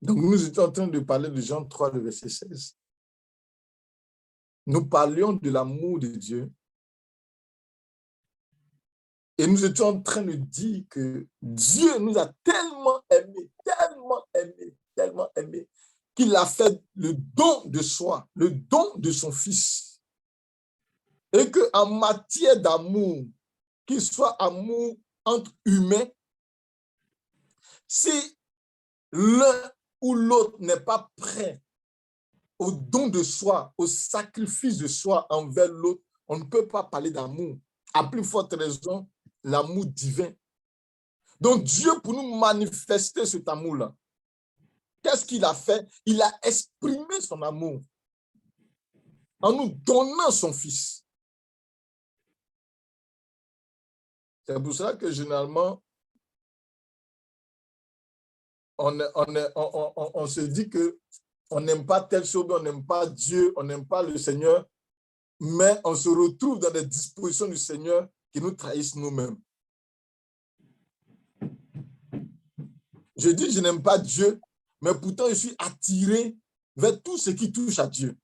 Donc, nous étions en train de parler de Jean 3, le verset 16. Nous parlions de l'amour de Dieu. Et nous étions en train de dire que Dieu nous a tellement aimés, qu'il a fait le don de soi, le don de son Fils. Et qu'en matière d'amour, qu'il soit amour entre humains, si l'un ou l'autre n'est pas prêt au don de soi, au sacrifice de soi envers l'autre, on ne peut pas parler d'amour. À plus forte raison, l'amour divin. Donc Dieu, pour nous manifester cet amour-là, qu'est-ce qu'il a fait? Il a exprimé son amour en nous donnant son Fils. C'est pour cela que généralement, on se dit qu'on n'aime pas telle chose, on n'aime pas Dieu, on n'aime pas le Seigneur, mais on se retrouve dans des dispositions du Seigneur qui nous trahissent nous-mêmes. Je dis, je n'aime pas Dieu, mais pourtant je suis attiré vers tout ce qui touche à Dieu.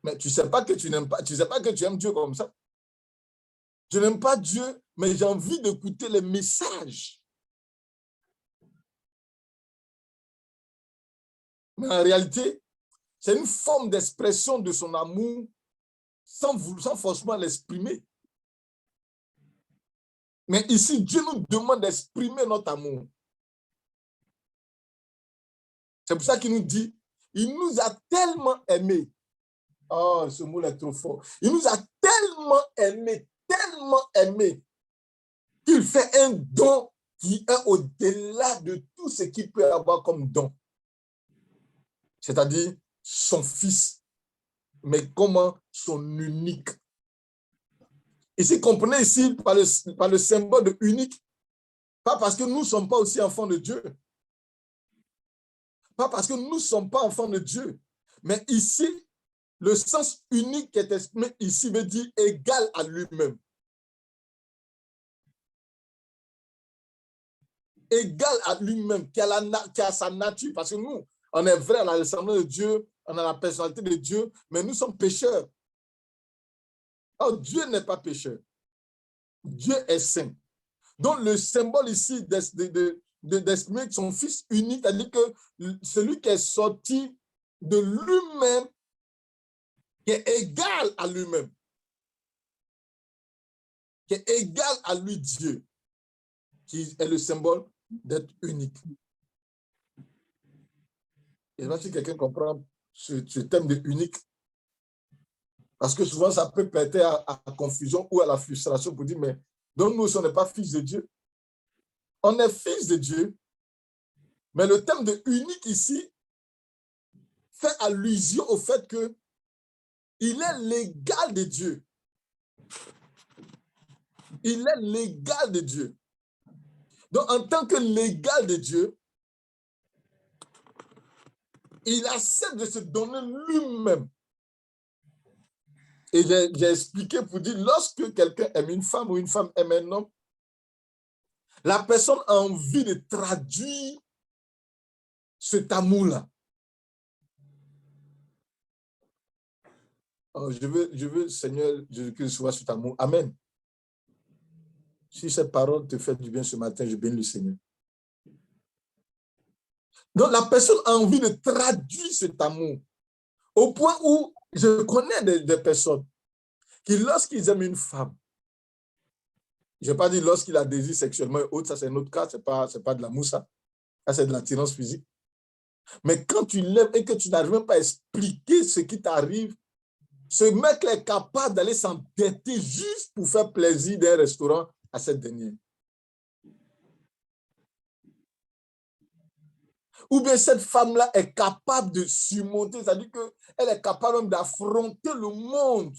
Mais tu ne sais pas que tu n'aimes pas, tu sais pas que tu aimes Dieu comme ça. Je n'aime pas Dieu, mais j'ai envie d'écouter les messages. Mais en réalité, c'est une forme d'expression de son amour sans forcément l'exprimer. Mais ici, Dieu nous demande d'exprimer notre amour. C'est pour ça qu'il nous dit, il nous a tellement aimés. Oh, ce mot est trop fort. Il nous a tellement aimés, qu'il fait un don qui est au-delà de tout ce qu'il peut avoir comme don. C'est-à-dire son Fils, mais comment son unique. Ici, comprenez ici par le symbole de unique, pas parce que nous ne sommes pas aussi enfants de Dieu, pas parce que nous ne sommes pas enfants de Dieu, mais ici, le sens unique qui est exprimé ici veut dire égal à lui-même. Égal à lui-même, qui a sa nature, parce que nous, on est vrai à la ressemblance de Dieu, on a la personnalité de Dieu, mais nous sommes pécheurs. Or, Dieu n'est pas pécheur. Dieu est saint. Donc, le symbole ici d'exprimer son Fils unique, c'est-à-dire que celui qui est sorti de lui-même, qui est égal à lui-même, qui est égal à lui, Dieu, qui est le symbole d'être unique. Et là, si quelqu'un comprend ce thème de unique, parce que souvent, ça peut prêter à la confusion ou à la frustration pour dire, mais donc nous, on n'est pas fils de Dieu. On est fils de Dieu, mais le thème de unique ici fait allusion au fait que il est l'égal de Dieu. Il est l'égal de Dieu. Donc, en tant que l'égal de Dieu, il accepte de se donner lui-même. Et j'ai expliqué pour dire, lorsque quelqu'un aime une femme ou une femme aime un homme, la personne a envie de traduire cet amour-là. Oh, je veux, Seigneur Jésus-Christ, soit cet amour. Amen. Si cette parole te fait du bien ce matin, je bénis le Seigneur. Donc, la personne a envie de traduire cet amour au point où je connais des personnes qui, lorsqu'ils aiment une femme, je ne vais pas dire lorsqu'il a désir sexuellement et autres, ça c'est un autre cas, ce n'est pas de l'amour, ça c'est de l'attirance physique. Mais quand tu l'aimes et que tu n'arrives même pas à expliquer ce qui t'arrive, ce mec est capable d'aller s'endetter juste pour faire plaisir d'un restaurant à cette dernière. Ou bien cette femme-là est capable de surmonter, c'est-à-dire qu'elle est capable d'affronter le monde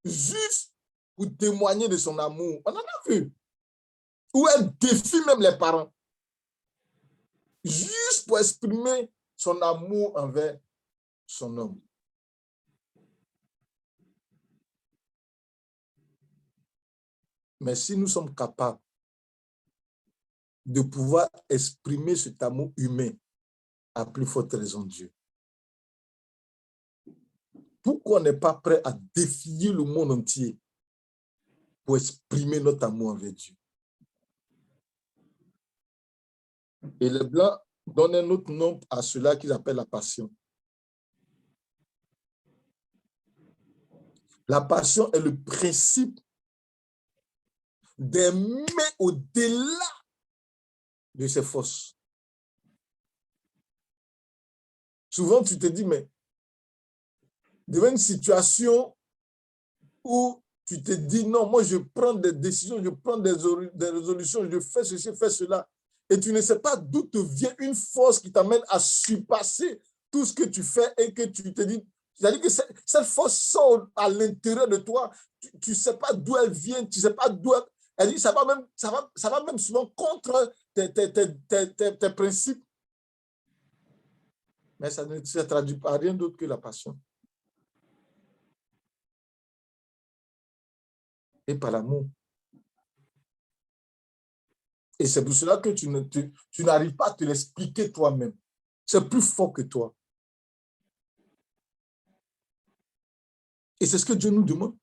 juste pour témoigner de son amour. On en a vu. Ou elle défie même les parents. Juste pour exprimer son amour envers son homme. Mais si nous sommes capables de pouvoir exprimer cet amour humain, à plus forte raison Dieu. Pourquoi on n'est pas prêt à défier le monde entier pour exprimer notre amour envers Dieu? Et les Blancs donnent un autre nom à cela qu'ils appellent la passion. La passion est le principe d'aimer au-delà de ses forces. Souvent, tu te dis, mais devant une situation où tu te dis, non, moi, je prends des décisions, je prends des résolutions, je fais ceci, je fais cela. Et tu ne sais pas d'où te vient une force qui t'amène à surpasser tout ce que tu fais et que tu te dis, c'est-à-dire que cette force sort à l'intérieur de toi, tu ne sais pas d'où elle vient, tu ne sais pas d'où elle dit, ça va même souvent contre tes principes. Mais ça ne se traduit par rien d'autre que la passion. Et par l'amour. Et c'est pour cela que tu n'arrives pas à te l'expliquer toi-même. C'est plus fort que toi. Et c'est ce que Dieu nous demande.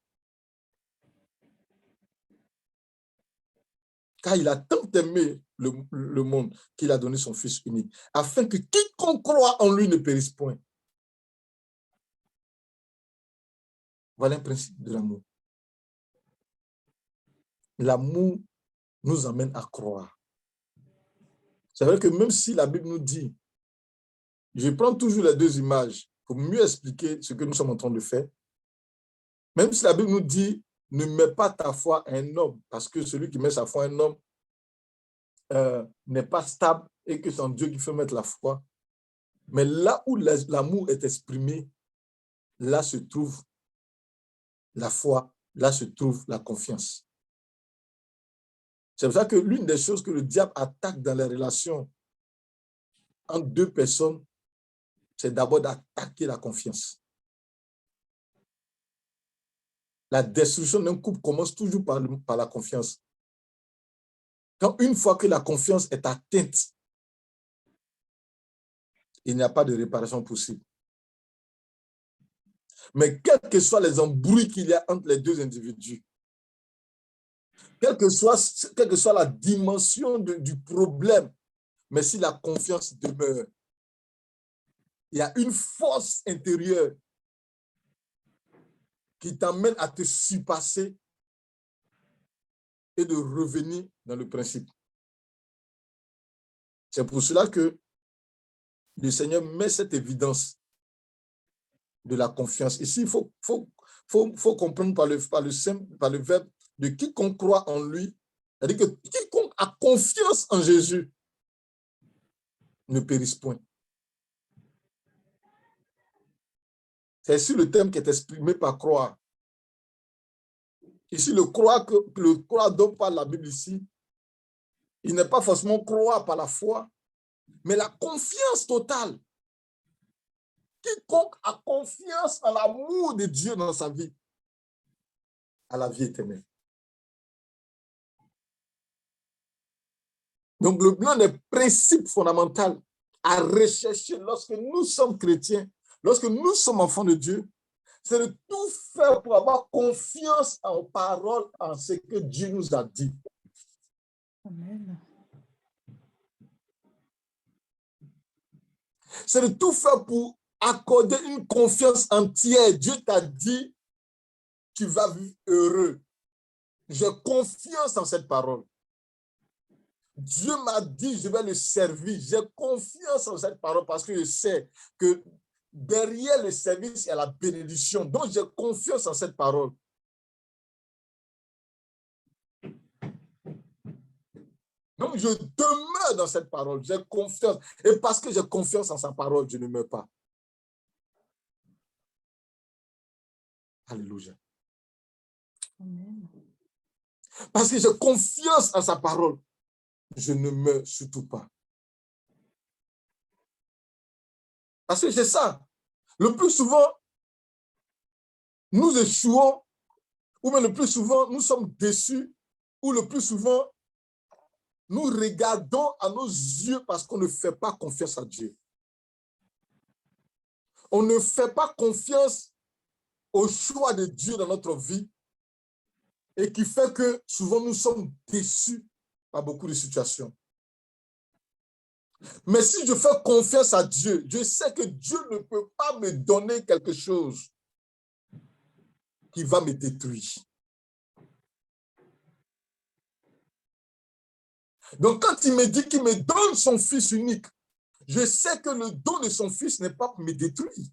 Car il a tant aimé le monde qu'il a donné son Fils unique, afin que quiconque croit en lui ne périsse point. Voilà un principe de l'amour. L'amour nous amène à croire. C'est vrai que même si la Bible nous dit, je prends toujours les deux images pour mieux expliquer ce que nous sommes en train de faire, même si la Bible nous dit, ne mets pas ta foi à un homme, parce que celui qui met sa foi à un homme n'est pas stable et que c'est en Dieu qu'il faut mettre la foi. Mais là où l'amour est exprimé, là se trouve la foi, là se trouve la confiance. C'est pour ça que l'une des choses que le diable attaque dans les relations entre deux personnes, c'est d'abord d'attaquer la confiance. La destruction d'un couple commence toujours par la confiance. Quand une fois que la confiance est atteinte, il n'y a pas de réparation possible. Mais quels que soient les embrouilles qu'il y a entre les deux individus, quelle que soit la dimension du problème, mais si la confiance demeure, il y a une force intérieure qui t'amène à te surpasser et de revenir dans le principe. C'est pour cela que le Seigneur met cette évidence de la confiance. Ici, il faut comprendre par le verbe de quiconque croit en lui, c'est-à-dire que quiconque a confiance en Jésus ne périsse point. C'est ici le terme qui est exprimé par croire. Ici, le croire dont parle la Bible ici, il n'est pas forcément croire par la foi, mais la confiance totale. Quiconque a confiance en l'amour de Dieu dans sa vie, à la vie éternelle. Donc, l'un des principes fondamentaux à rechercher lorsque nous sommes chrétiens, lorsque nous sommes enfants de Dieu, c'est de tout faire pour avoir confiance en parole, en ce que Dieu nous a dit. Amen. C'est de tout faire pour accorder une confiance entière. Dieu t'a dit, tu vas vivre heureux. J'ai confiance en cette parole. Dieu m'a dit, je vais le servir. J'ai confiance en cette parole parce que je sais que derrière le service, il y a la bénédiction. Donc, j'ai confiance en cette parole. Donc, je demeure dans cette parole. J'ai confiance. Et parce que j'ai confiance en sa parole, je ne meurs pas. Alléluia. Amen. Parce que j'ai confiance en sa parole, je ne meurs surtout pas. Parce que c'est ça. Le plus souvent, nous échouons, ou même le plus souvent, nous sommes déçus, ou le plus souvent, nous regardons à nos yeux parce qu'on ne fait pas confiance à Dieu. On ne fait pas confiance au choix de Dieu dans notre vie et qui fait que souvent nous sommes déçus par beaucoup de situations. Mais si je fais confiance à Dieu, je sais que Dieu ne peut pas me donner quelque chose qui va me détruire. Donc, quand il me dit qu'il me donne son fils unique, je sais que le don de son fils n'est pas pour me détruire.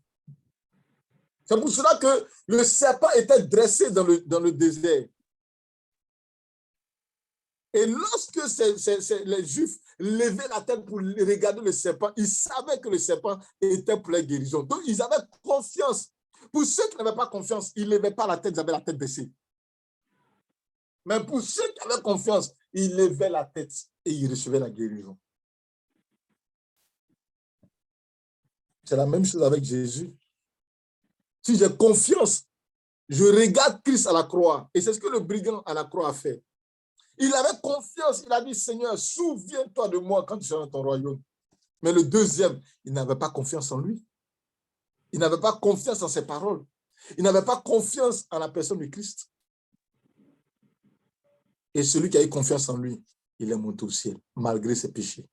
C'est pour cela que le serpent était dressé dans le désert. Et lorsque les Juifs levaient la tête pour regarder le serpent, ils savaient que le serpent était pour la guérison. Donc, ils avaient confiance. Pour ceux qui n'avaient pas confiance, ils ne levaient pas la tête, ils avaient la tête baissée. Mais pour ceux qui avaient confiance, ils levaient la tête et ils recevaient la guérison. C'est la même chose avec Jésus. Si j'ai confiance, je regarde Christ à la croix. Et c'est ce que le brigand à la croix a fait. Il avait confiance. Il a dit, Seigneur, souviens-toi de moi quand tu seras dans ton royaume. Mais le deuxième, il n'avait pas confiance en lui. Il n'avait pas confiance en ses paroles. Il n'avait pas confiance en la personne de Christ. Et celui qui a eu confiance en lui, il est monté au ciel, malgré ses péchés.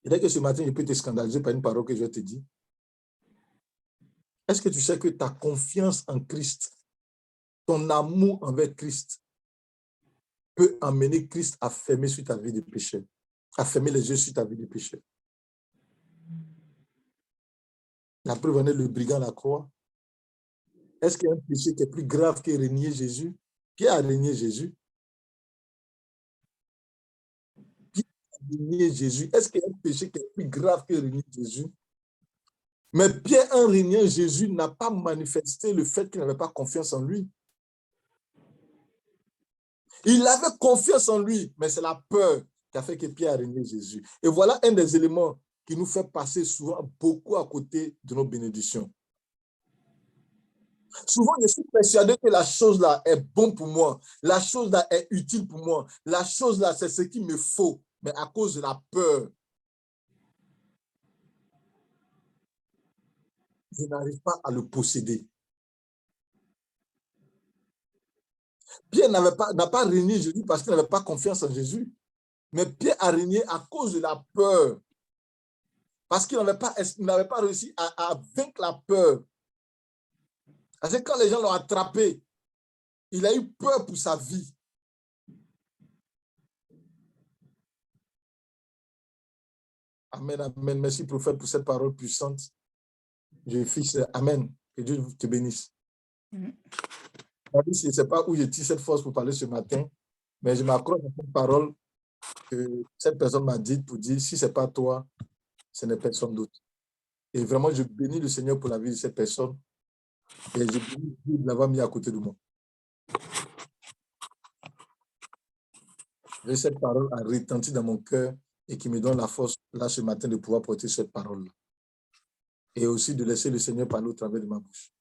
Et dès que ce matin, je peux te scandaliser par une parole que je te dis. Est-ce que tu sais que ta confiance en Christ, ton amour envers Christ, peut amener Christ à fermer sur ta vie de péché, à fermer les yeux sur ta vie de péché? La preuve en est le brigand à la croix. Est-ce qu'il y a un péché qui est plus grave que régner Jésus? Qui a régné Jésus? Qui a régné Jésus? Est-ce qu'il y a un péché qui est plus grave que régner Jésus? Mais Pierre, en régnant Jésus, n'a pas manifesté le fait qu'il n'avait pas confiance en lui. Il avait confiance en lui, mais c'est la peur qui a fait que Pierre a régné Jésus. Et voilà un des éléments qui nous fait passer souvent beaucoup à côté de nos bénédictions. Souvent, je suis persuadé que la chose-là est bonne pour moi. La chose-là est utile pour moi. La chose-là, c'est ce qu'il me faut. Mais à cause de la peur, je n'arrive pas à le posséder. Pierre n'a pas régné Jésus parce qu'il n'avait pas confiance en Jésus. Mais Pierre a régné à cause de la peur. Parce qu'il n'avait pas réussi à vaincre la peur. Parce que quand les gens l'ont attrapé, il a eu peur pour sa vie. Amen, amen. Merci, prophète, pour cette parole puissante. Je fixe. Amen. Que Dieu te bénisse. Je ne sais pas où j'ai tiré cette force pour parler ce matin, mais je m'accroche à cette parole que cette personne m'a dite pour dire, si ce n'est pas toi, ce n'est personne d'autre. Et vraiment, je bénis le Seigneur pour la vie de cette personne. Et je bénis Dieu de l'avoir mis à côté de moi. Et cette parole a retenti dans mon cœur et qui me donne la force, là, ce matin, de pouvoir porter cette parole-là. Et aussi de laisser le Seigneur parler au travers de ma bouche.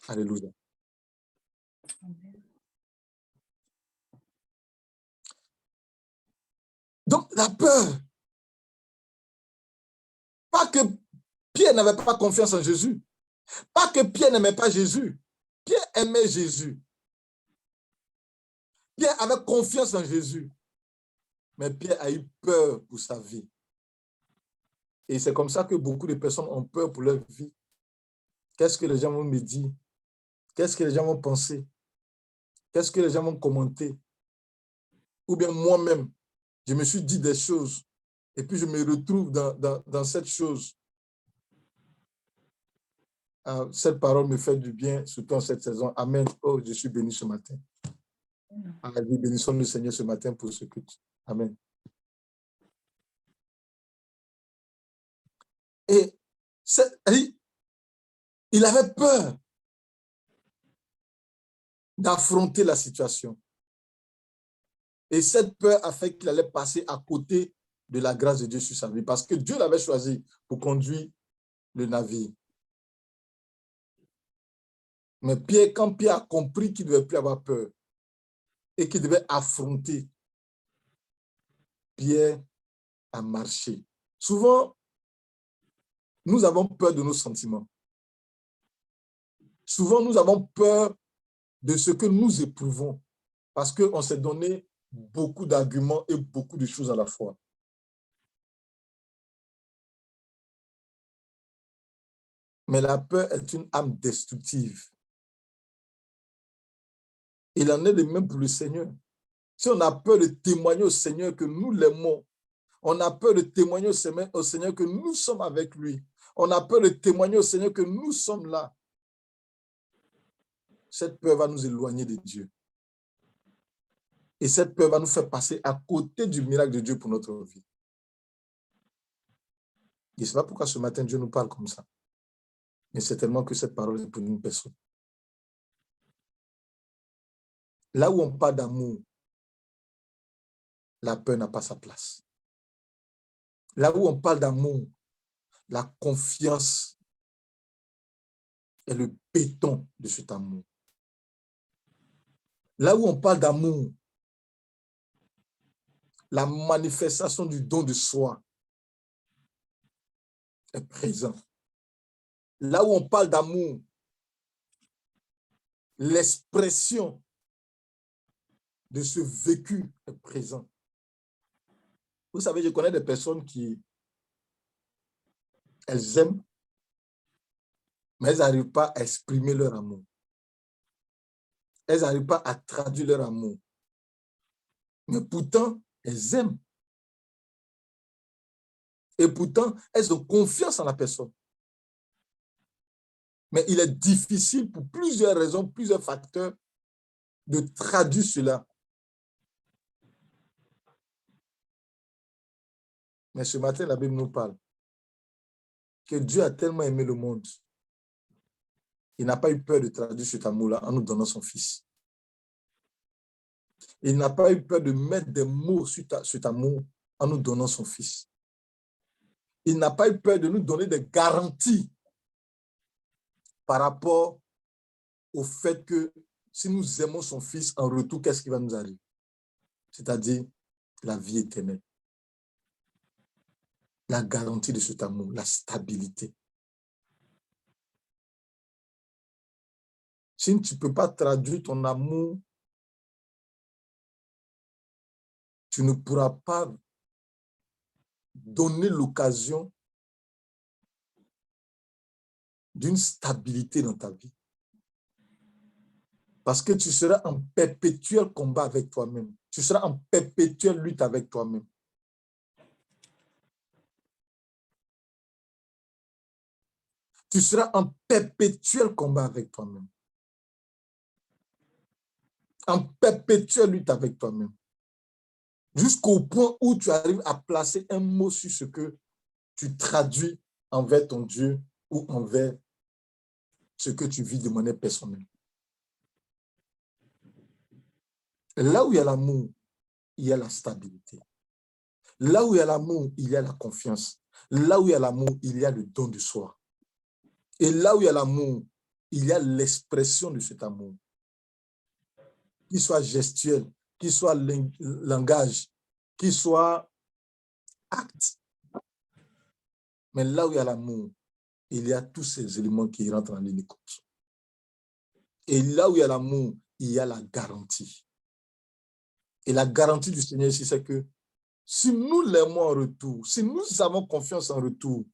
Alléluia. Donc, la peur. Pas que Pierre n'avait pas confiance en Jésus. Pas que Pierre n'aimait pas Jésus. Pierre aimait Jésus. Pierre avait confiance en Jésus. Mais Pierre a eu peur pour sa vie. Et c'est comme ça que beaucoup de personnes ont peur pour leur vie. Qu'est-ce que les gens vont me dire? Qu'est-ce que les gens vont penser? Qu'est-ce que les gens vont commenter? Ou bien moi-même, je me suis dit des choses et puis je me retrouve dans cette chose. Cette parole me fait du bien, surtout en cette saison. Amen. Oh, je suis béni ce matin. Allez, bénissons le Seigneur ce matin pour ce culte. Amen. Et il avait peur d'affronter la situation. Et cette peur a fait qu'il allait passer à côté de la grâce de Dieu sur sa vie, parce que Dieu l'avait choisi pour conduire le navire. Mais Pierre, quand Pierre a compris qu'il ne devait plus avoir peur et qu'il devait affronter, Pierre a marché. Souvent, nous avons peur de nos sentiments. Souvent, nous avons peur de ce que nous éprouvons parce qu'on s'est donné beaucoup d'arguments et beaucoup de choses à la fois. Mais la peur est une âme destructive. Il en est de même pour le Seigneur. Si on a peur de témoigner au Seigneur que nous l'aimons, on a peur de témoigner au Seigneur que nous sommes avec lui, on a peur de témoigner au Seigneur que nous sommes là, cette peur va nous éloigner de Dieu. Et cette peur va nous faire passer à côté du miracle de Dieu pour notre vie. Et c'est pas pourquoi ce matin Dieu nous parle comme ça. Mais c'est tellement que cette parole est pour une personne. Là où on parle d'amour, la peur n'a pas sa place. Là où on parle d'amour, la confiance est le béton de cet amour. Là où on parle d'amour, la manifestation du don de soi est présente. Là où on parle d'amour, l'expression de ce vécu est présente. Vous savez, je connais des personnes qui, elles aiment, mais elles n'arrivent pas à exprimer leur amour. Elles n'arrivent pas à traduire leur amour. Mais pourtant, elles aiment. Et pourtant, elles ont confiance en la personne. Mais il est difficile pour plusieurs raisons, plusieurs facteurs, de traduire cela. Mais ce matin, la Bible nous parle que Dieu a tellement aimé le monde. Il n'a pas eu peur de traduire cet amour-là en nous donnant son Fils. Il n'a pas eu peur de mettre des mots sur cet amour en nous donnant son Fils. Il n'a pas eu peur de nous donner des garanties par rapport au fait que si nous aimons son Fils, en retour, qu'est-ce qui va nous arriver? C'est-à-dire la vie éternelle. La garantie de cet amour, la stabilité. Si tu ne peux pas traduire ton amour, tu ne pourras pas donner l'occasion d'une stabilité dans ta vie. Parce que tu seras en perpétuel combat avec toi-même. Tu seras en perpétuelle lutte avec toi-même. Tu seras en perpétuel combat avec toi-même. En perpétuelle lutte avec toi-même. Jusqu'au point où tu arrives à placer un mot sur ce que tu traduis envers ton Dieu ou envers ce que tu vis de manière personnelle. Là où il y a l'amour, il y a la stabilité. Là où il y a l'amour, il y a la confiance. Là où il y a l'amour, il y a le don de soi. Et là où il y a l'amour, il y a l'expression de cet amour. Qu'il soit gestuel, qu'il soit langage, qu'il soit acte. Mais là où il y a l'amour, il y a tous ces éléments qui rentrent en ligne de compte. Et là où il y a l'amour, il y a la garantie. Et la garantie du Seigneur ici, c'est que si nous l'aimons en retour, si nous avons confiance en retour,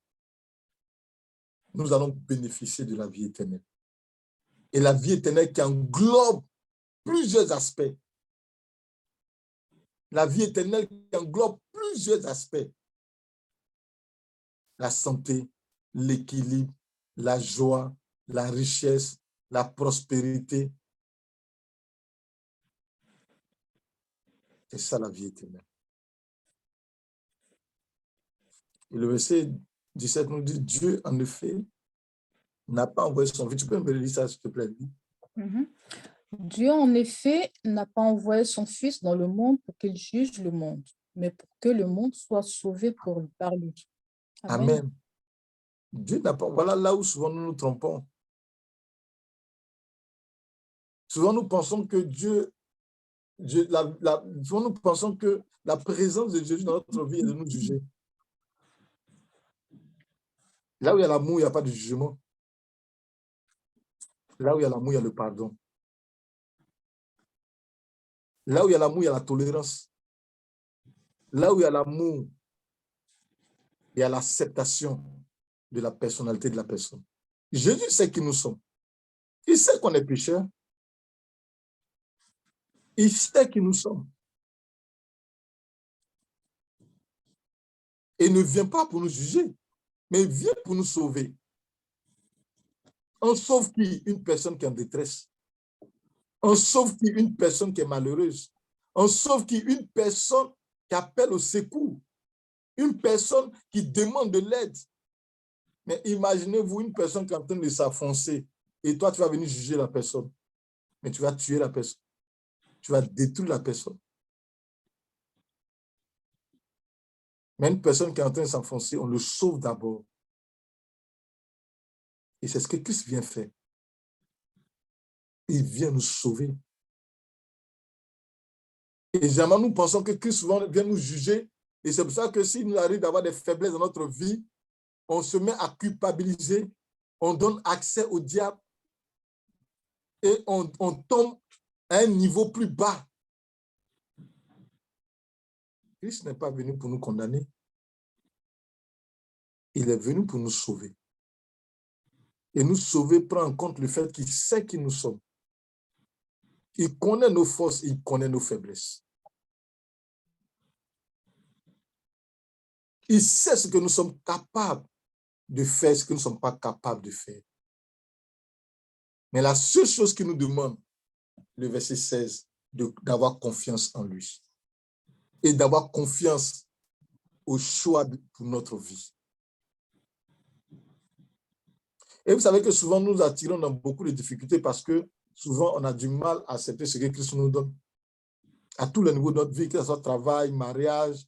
nous allons bénéficier de la vie éternelle. Et la vie éternelle qui englobe plusieurs aspects. La vie éternelle qui englobe plusieurs aspects. La santé, l'équilibre, la joie, la richesse, la prospérité. C'est ça la vie éternelle. Et le verset 17 nous dit, Dieu, en effet, n'a pas envoyé son Fils. Tu peux me lire ça, s'il te plaît? Dieu, en effet, n'a pas envoyé son Fils dans le monde pour qu'il juge le monde, mais pour que le monde soit sauvé par lui. Amen. Amen. Dieu n'a pas... Voilà là où souvent nous nous trompons. Souvent, nous pensons que souvent, nous pensons que la présence de Jésus dans notre vie est de nous juger. Là où il y a l'amour, il n'y a pas de jugement. Là où il y a l'amour, il y a le pardon. Là où il y a l'amour, il y a la tolérance. Là où il y a l'amour, il y a l'acceptation de la personnalité de la personne. Jésus sait qui nous sommes. Il sait qu'on est pécheurs. Il sait qui nous sommes. Et ne vient pas pour nous juger, mais il vient pour nous sauver. On sauve qui? Une personne qui est en détresse. On sauve qui? Une personne qui est malheureuse. On sauve qui? Une personne qui appelle au secours. Une personne qui demande de l'aide. Mais imaginez-vous une personne qui est en train de s'enfoncer et toi, tu vas venir juger la personne. Mais tu vas tuer la personne. Tu vas détruire la personne. Mais une personne qui est en train de s'enfoncer, on le sauve d'abord. Et c'est ce que Christ vient faire. Il vient nous sauver. Et jamais nous pensons que Christ souvent vient nous juger. Et c'est pour ça que s'il nous arrive d'avoir des faiblesses dans notre vie, on se met à culpabiliser, on donne accès au diable et on tombe à un niveau plus bas. Christ n'est pas venu pour nous condamner. Il est venu pour nous sauver. Et nous sauver prend en compte le fait qu'il sait qui nous sommes. Il connaît nos forces, il connaît nos faiblesses. Il sait ce que nous sommes capables de faire, ce que nous ne sommes pas capables de faire. Mais la seule chose qu'il nous demande, le verset 16, d'avoir confiance en lui. Et d'avoir confiance au choix pour notre vie. Et vous savez que souvent nous attirons dans beaucoup de difficultés parce que souvent on a du mal à accepter ce que Christ nous donne. À tous les niveaux de notre vie, que ce soit travail, mariage,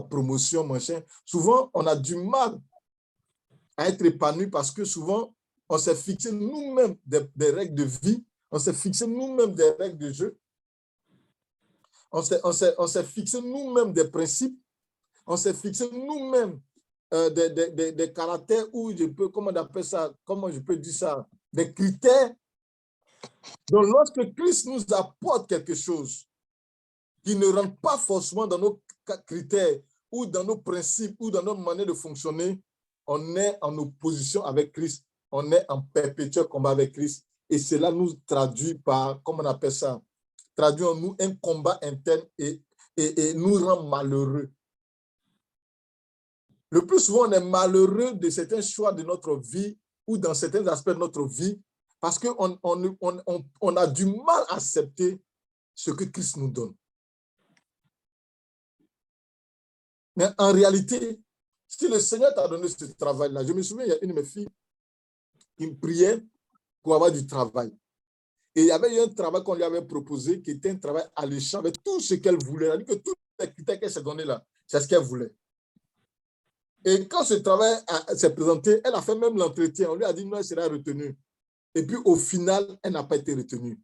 promotion, machin. Souvent on a du mal à être épanoui parce que souvent on s'est fixé nous-mêmes des règles de vie, on s'est fixé nous-mêmes des règles de jeu, on s'est fixé nous-mêmes des principes, on s'est fixé nous-mêmes des caractères où comment je peux dire ça, des critères. Donc, lorsque Christ nous apporte quelque chose qui ne rentre pas forcément dans nos critères ou dans nos principes ou dans notre manière de fonctionner, on est en opposition avec Christ, on est en perpétuel combat avec Christ. Et cela nous traduit par, comment on appelle ça, traduit en nous un combat interne et nous rend malheureux. Le plus souvent, on est malheureux de certains choix de notre vie ou dans certains aspects de notre vie parce qu'on a du mal à accepter ce que Christ nous donne. Mais en réalité, si le Seigneur t'a donné ce travail-là, je me souviens, il y a une de mes filles qui me priait pour avoir du travail. Et il y avait un travail qu'on lui avait proposé qui était un travail alléchant avec tout ce qu'elle voulait. Elle a dit que tous les critères qu'elle s'est donné là, c'est ce qu'elle voulait. Et quand ce travail s'est présenté, elle a fait même l'entretien. On lui a dit non, elle sera retenue. Et puis au final, elle n'a pas été retenue.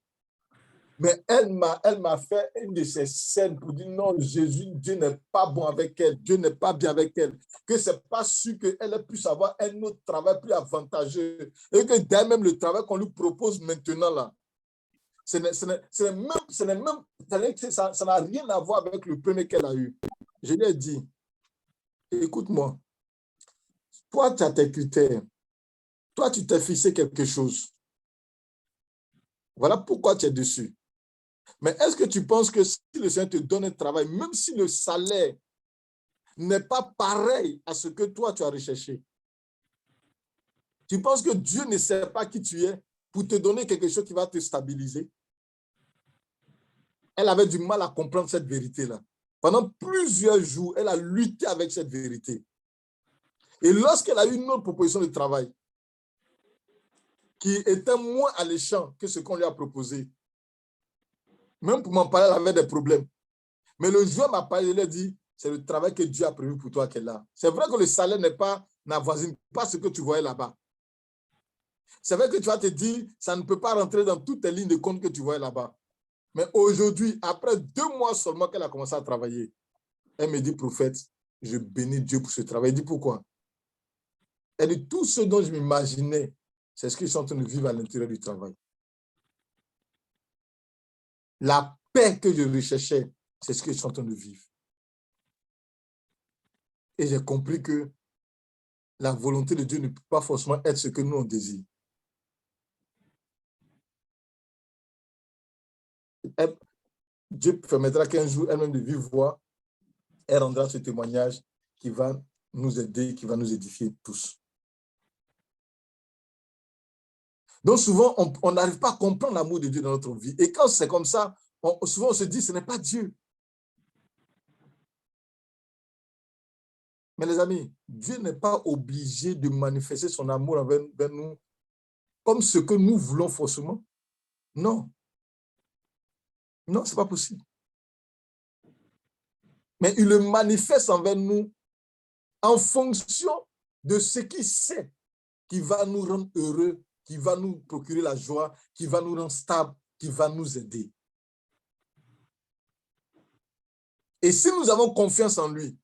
Mais elle m'a fait une de ces scènes pour dire non, Jésus, Dieu n'est pas bon avec elle, Dieu n'est pas bien avec elle, que ce n'est pas sûr qu'elle puisse avoir un autre travail plus avantageux et que dès même le travail qu'on lui propose maintenant là, ça n'a rien à voir avec le premier qu'elle a eu. Je lui ai dit, écoute-moi, toi, tu as tes critères. Toi, tu t'es fixé quelque chose. Voilà pourquoi tu es dessus. Mais est-ce que tu penses que si le Seigneur te donne un travail, même si le salaire n'est pas pareil à ce que toi, tu as recherché, tu penses que Dieu ne sait pas qui tu es pour te donner quelque chose qui va te stabiliser? Elle avait du mal à comprendre cette vérité-là. Pendant plusieurs jours, elle a lutté avec cette vérité. Et lorsqu'elle a eu une autre proposition de travail, qui était moins alléchant que ce qu'on lui a proposé, même pour m'en parler, elle avait des problèmes. Mais le jour où elle m'a parlé, je lui ai dit, c'est le travail que Dieu a prévu pour toi qu'elle a. C'est vrai que le salaire n'avoisine pas ce que tu voyais là-bas. C'est vrai que tu vas te dire, ça ne peut pas rentrer dans toutes tes lignes de compte que tu vois là-bas. Mais aujourd'hui, après 2 mois seulement qu'elle a commencé à travailler, elle me dit, prophète, je bénis Dieu pour ce travail. Elle dit, pourquoi? Elle dit, tout ce dont je m'imaginais, c'est ce qu'ils sont en train de vivre à l'intérieur du travail. La paix que je recherchais, c'est ce qu'ils sont en train de vivre. Et j'ai compris que la volonté de Dieu ne peut pas forcément être ce que nous on désire. Dieu permettra qu'un jour, elle-même de vive voix, elle rendra ce témoignage qui va nous aider, qui va nous édifier tous. Donc souvent, on n'arrive pas à comprendre l'amour de Dieu dans notre vie. Et quand c'est comme ça, souvent on se dit, ce n'est pas Dieu. Mais les amis, Dieu n'est pas obligé de manifester son amour envers nous comme ce que nous voulons forcément. Non. Non, ce n'est pas possible. Mais il le manifeste envers nous en fonction de ce qu'il sait qui va nous rendre heureux, qui va nous procurer la joie, qui va nous rendre stables, qui va nous aider. Et si nous avons confiance en lui,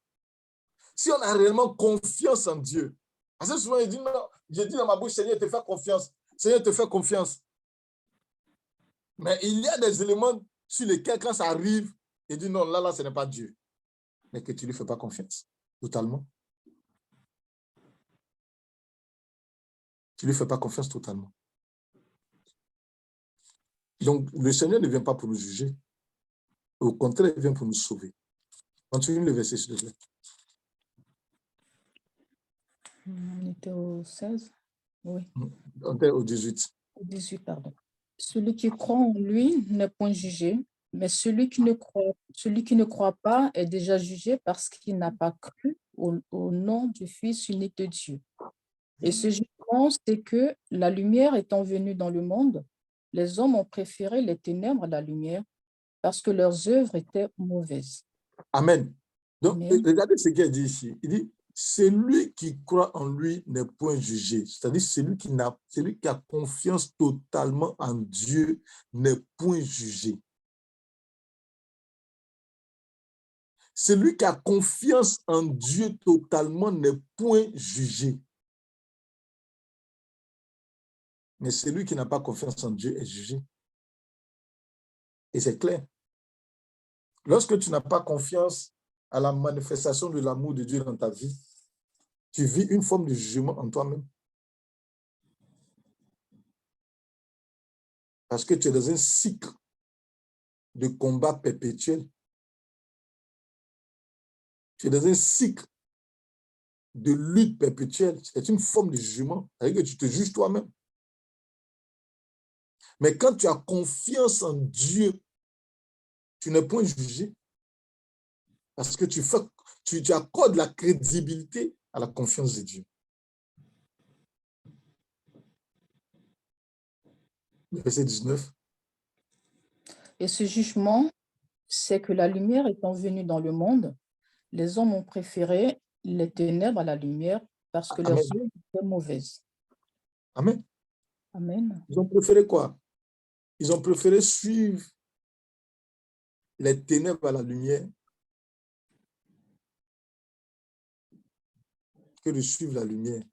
si on a réellement confiance en Dieu, parce que souvent il dit, non, j'ai dit dans ma bouche, Seigneur, te fais confiance. Seigneur, te fais confiance. Mais il y a des éléments sur lesquels, quand ça arrive, il dit, non, là, ce n'est pas Dieu. Mais que tu ne lui fais pas confiance, totalement. Tu ne lui fais pas confiance totalement. Donc, le Seigneur ne vient pas pour nous juger. Au contraire, il vient pour nous sauver. Continue le verset, s'il te plaît. On était au 16. Oui. On était au 18. Au 18, pardon. Celui qui croit en lui n'est point jugé, mais celui qui ne croit pas est déjà jugé parce qu'il n'a pas cru au nom du Fils unique de Dieu. Et ce jugement, c'est que la lumière étant venue dans le monde, les hommes ont préféré les ténèbres à la lumière parce que leurs œuvres étaient mauvaises. Amen. Donc, Amen. regardez ce qu'il dit ici. Il dit, celui qui croit en lui n'est point jugé. C'est-à-dire, celui qui a confiance totalement en Dieu n'est point jugé. Celui qui a confiance en Dieu totalement n'est point jugé. Mais celui qui n'a pas confiance en Dieu est jugé. Et c'est clair. Lorsque tu n'as pas confiance à la manifestation de l'amour de Dieu dans ta vie, tu vis une forme de jugement en toi-même. Parce que tu es dans un cycle de combat perpétuel. Tu es dans un cycle de lutte perpétuelle. C'est une forme de jugement. C'est-à-dire que tu te juges toi-même. Mais quand tu as confiance en Dieu, tu n'es point jugé. Parce que tu accordes la crédibilité à la confiance de Dieu. Verset 19. Et ce jugement, c'est que la lumière étant venue dans le monde, les hommes ont préféré les ténèbres à la lumière parce que leurs Amen. œuvres étaient mauvaises. Amen. Amen. Ils ont préféré quoi? Ils ont préféré suivre les ténèbres à la lumière que de suivre la lumière.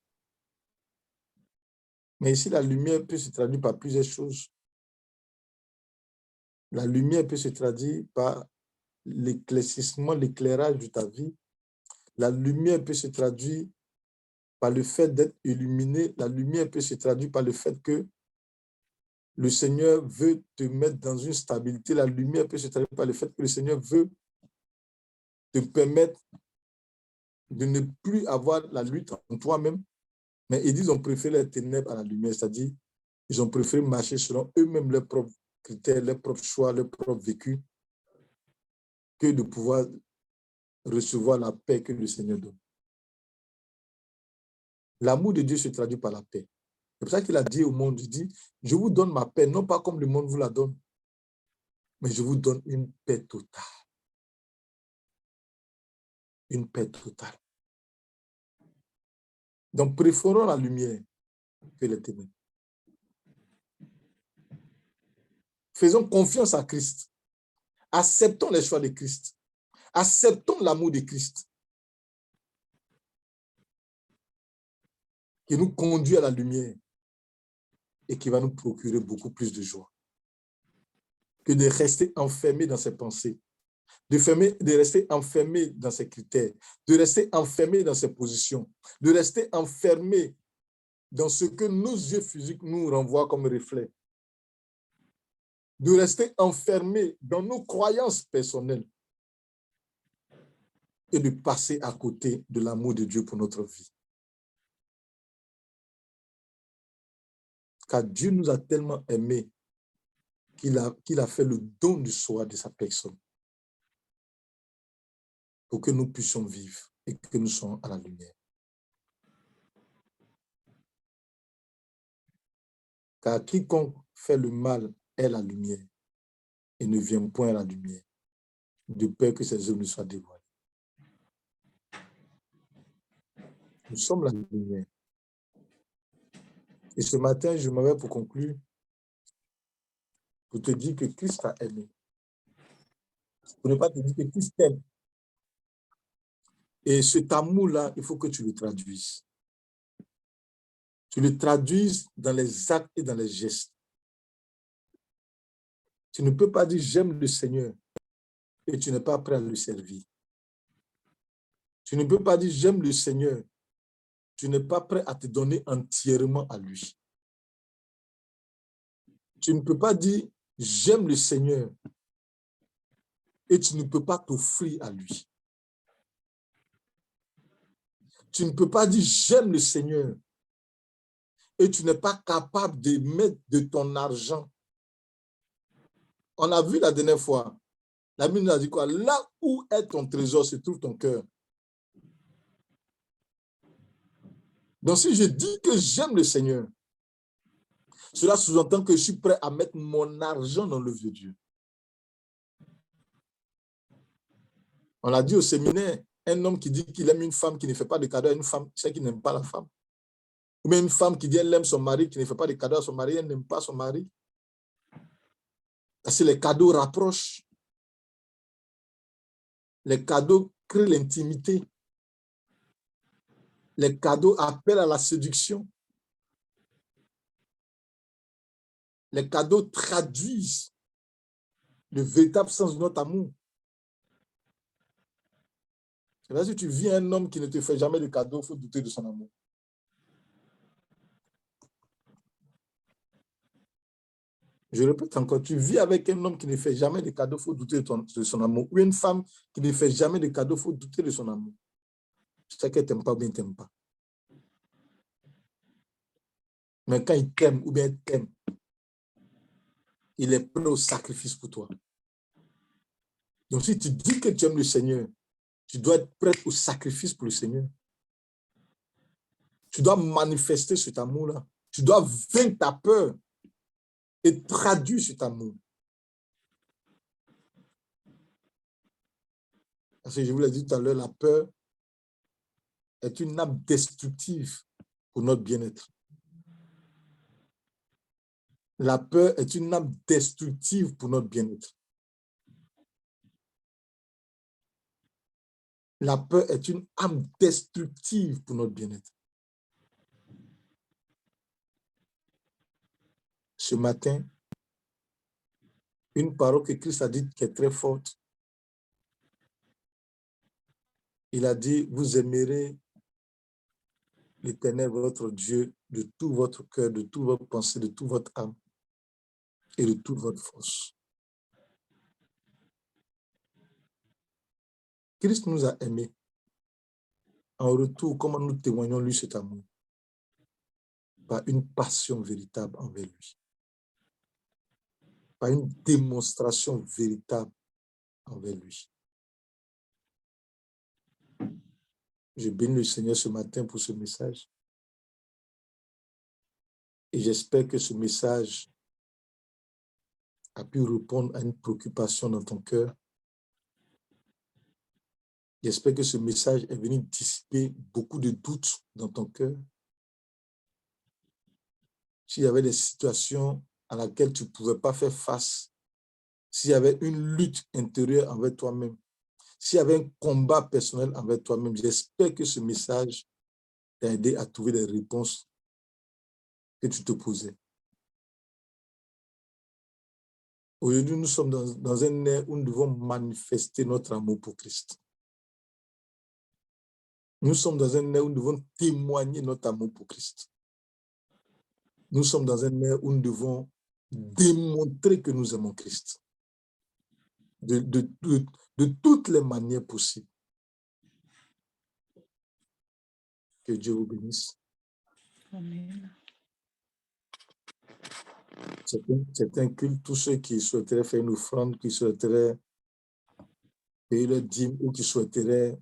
Mais ici, la lumière peut se traduire par plusieurs choses. La lumière peut se traduire par l'éclaircissement, l'éclairage de ta vie. La lumière peut se traduire par le fait d'être illuminé. La lumière peut se traduire par le fait que le Seigneur veut te mettre dans une stabilité. La lumière peut se traduire par le fait que le Seigneur veut te permettre de ne plus avoir la lutte en toi-même. Mais ils disent qu'ils ont préféré les ténèbres à la lumière, c'est-à-dire ils ont préféré marcher selon eux-mêmes leurs propres critères, leurs propres choix, leurs propres vécus, que de pouvoir recevoir la paix que le Seigneur donne. L'amour de Dieu se traduit par la paix. C'est pour ça qu'il a dit au monde, il dit, je vous donne ma paix, non pas comme le monde vous la donne, mais je vous donne une paix totale. Une paix totale. Donc, préférons la lumière que les ténèbres. Faisons confiance à Christ. Acceptons les choix de Christ. Acceptons l'amour de Christ qui nous conduit à la lumière et qui va nous procurer beaucoup plus de joie que de rester enfermé dans ses pensées, de rester enfermé dans ses critères, de rester enfermé dans ses positions, de rester enfermé dans ce que nos yeux physiques nous renvoient comme reflet, de rester enfermé dans nos croyances personnelles et de passer à côté de l'amour de Dieu pour notre vie. Car Dieu nous a tellement aimés qu'il a fait le don du soi de sa personne pour que nous puissions vivre et que nous soyons à la lumière. Car quiconque fait le mal est la lumière et ne vient point à la lumière, de peur que ses œuvres ne soient dévoilées. Nous sommes la lumière. Et ce matin, je m'en vais pour conclure, pour te dire que Christ t'a aimé. Pour ne pas te dire que Christ t'aime. Et cet amour-là, il faut que tu le traduises. Tu le traduises dans les actes et dans les gestes. Tu ne peux pas dire « j'aime le Seigneur » et tu n'es pas prêt à le servir. Tu ne peux pas dire « j'aime le Seigneur », tu n'es pas prêt à te donner entièrement à lui. Tu ne peux pas dire « j'aime le Seigneur » et tu ne peux pas t'offrir à lui. Tu ne peux pas dire « j'aime le Seigneur » et tu n'es pas capable de mettre de ton argent. On a vu la dernière fois, la Bible nous a dit quoi? Là où est ton trésor, se trouve ton cœur. Donc si je dis que j'aime le Seigneur, cela sous-entend que je suis prêt à mettre mon argent dans l'œuvre de Dieu. On l'a dit au séminaire, un homme qui dit qu'il aime une femme qui ne fait pas de cadeau à une femme, c'est qu'il n'aime pas la femme. Ou bien une femme qui dit qu'elle aime son mari, qui ne fait pas de cadeau à son mari, elle n'aime pas son mari. Parce que les cadeaux rapprochent. Les cadeaux créent l'intimité. Les cadeaux appellent à la séduction. Les cadeaux traduisent le véritable sens de notre amour. C'est là, si tu vis un homme qui ne te fait jamais de cadeaux, il faut douter de son amour. Je répète encore, tu vis avec un homme qui ne fait jamais de cadeaux, il faut douter de son amour. Ou une femme qui ne fait jamais de cadeaux, il faut douter de son amour. C'est qu'elle ne t'aime pas ou bien elle ne t'aime pas. Mais quand il t'aime ou bien elle t'aime, il est prêt au sacrifice pour toi. Donc si tu dis que tu aimes le Seigneur, tu dois être prêt au sacrifice pour le Seigneur. Tu dois manifester cet amour-là. Tu dois vaincre ta peur et traduire cet amour. Parce que je vous l'ai dit tout à l'heure, la peur est une âme destructive pour notre bien-être. La peur est une âme destructive pour notre bien-être. La peur est une âme destructive pour notre bien-être. Ce matin, une parole que Christ a dite qui est très forte. Il a dit, vous aimerez l'Éternel, votre Dieu, de tout votre cœur, de toute votre pensée, de toute votre âme et de toute votre force. Christ nous a aimés. En retour, comment nous témoignons lui cet amour? Par une passion véritable envers lui. Par une démonstration véritable envers lui. Je bénis le Seigneur ce matin pour ce message. Et j'espère que ce message a pu répondre à une préoccupation dans ton cœur. J'espère que ce message est venu dissiper beaucoup de doutes dans ton cœur. S'il y avait des situations à laquelle tu ne pouvais pas faire face, s'il y avait une lutte intérieure envers toi-même, s'il y avait un combat personnel envers toi-même, j'espère que ce message t'a aidé à trouver les réponses que tu te posais. Aujourd'hui, nous sommes dans un ère où nous devons manifester notre amour pour Christ. Nous sommes dans un ère où nous devons témoigner notre amour pour Christ. Nous sommes dans un ère où nous devons démontrer que nous aimons Christ. De toutes les manières possibles. Que Dieu vous bénisse. Amen. C'est un culte. Tous ceux qui souhaiteraient faire une offrande, qui souhaiteraient payer leur dîme ou qui souhaiteraient